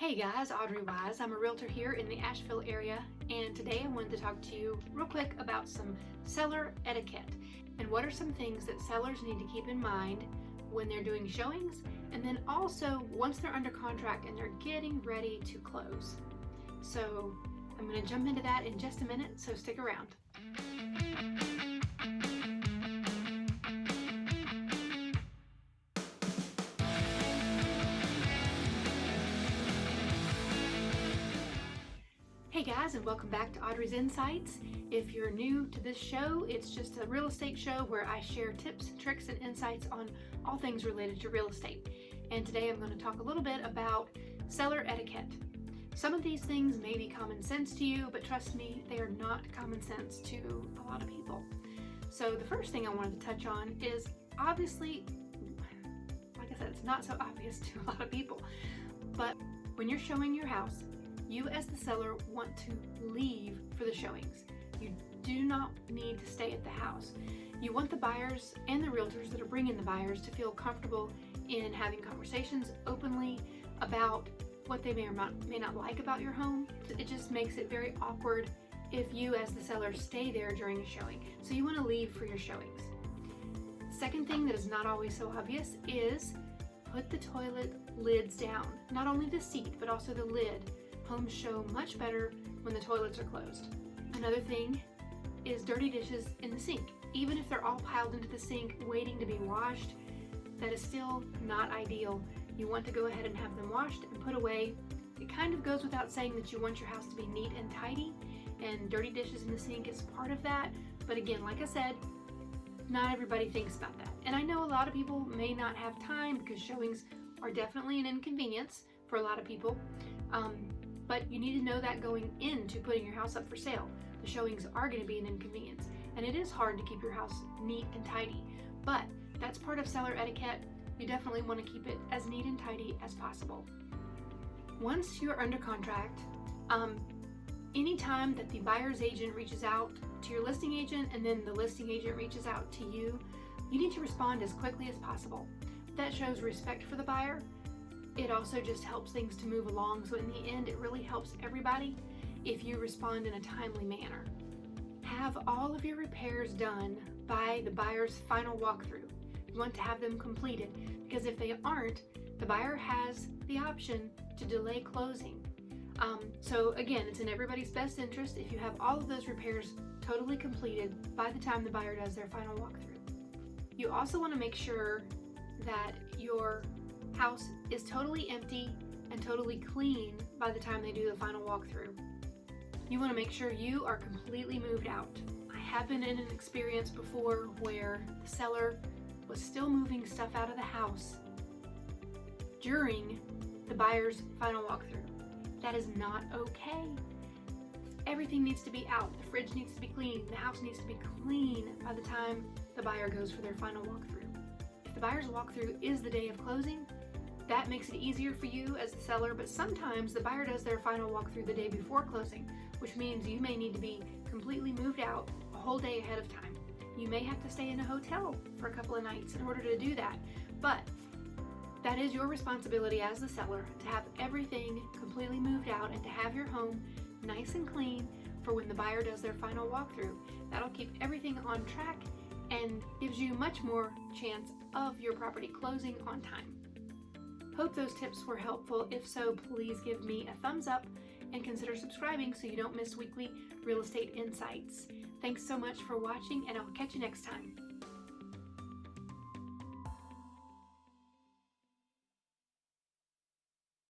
Hey guys, Audrey Wise. I'm a realtor here in the Asheville area, and today I wanted to talk to you real quick about some seller etiquette and what are some things that sellers need to keep in mind when they're doing showings, and then also once they're under contract and they're getting ready to close. So I'm going to jump into that in just a minute, so stick around. Hey guys, and welcome back to Audrey's Insights. If you're new to this show, it's just a real estate show where I share tips, tricks, and insights on all things related to real estate. And today I'm going to talk a little bit about seller etiquette. Some of these things may be common sense to you, but trust me, they are not common sense to a lot of people. So the first thing I wanted to touch on is obviously, like I said, it's not so obvious to a lot of people, but when you're showing your house, you as the seller want to leave for the showings. You do not need to stay at the house. You want the buyers and the realtors that are bringing the buyers to feel comfortable in having conversations openly about what they may or may not like about your home. It just makes it very awkward if you as the seller stay there during a showing. So you want to leave for your showings. Second thing that is not always so obvious is put the toilet lids down. Not only the seat, but also the lid. Homes show much better when the toilets are closed. Another thing is dirty dishes in the sink. Even if they're all piled into the sink waiting to be washed, that is still not ideal. You want to go ahead and have them washed and put away. It kind of goes without saying that you want your house to be neat and tidy, and dirty dishes in the sink is part of that. But again, like I said, not everybody thinks about that. And I know a lot of people may not have time because showings are definitely an inconvenience for a lot of people. But you need to know that going into putting your house up for sale. The showings are going to be an inconvenience, and it is hard to keep your house neat and tidy, but that's part of seller etiquette. You definitely want to keep it as neat and tidy as possible. Once you're under contract, anytime that the buyer's agent reaches out to your listing agent and then the listing agent reaches out to you, you need to respond as quickly as possible. That shows respect for the buyer. It also just helps things to move along, so in the end it really helps everybody if you respond in a timely manner. Have all of your repairs done by the buyer's final walkthrough. You want to have them completed because if they aren't, the buyer has the option to delay closing. So again, it's in everybody's best interest if you have all of those repairs totally completed by the time the buyer does their final walkthrough. You also want to make sure that your house is totally empty and totally clean by the time they do the final walkthrough. You want to make sure you are completely moved out. I have been in an experience before where the seller was still moving stuff out of the house during the buyer's final walkthrough. That is not okay. Everything needs to be out. The fridge needs to be clean. The house needs to be clean by the time the buyer goes for their final walkthrough. If the buyer's walkthrough is the day of closing, that makes it easier for you as the seller, but sometimes the buyer does their final walkthrough the day before closing, which means you may need to be completely moved out a whole day ahead of time. You may have to stay in a hotel for a couple of nights in order to do that, but that is your responsibility as the seller to have everything completely moved out and to have your home nice and clean for when the buyer does their final walkthrough. That'll keep everything on track and gives you much more chance of your property closing on time. Hope those tips were helpful. If so, please give me a thumbs up and consider subscribing so you don't miss weekly real estate insights. Thanks so much for watching, and I'll catch you next time.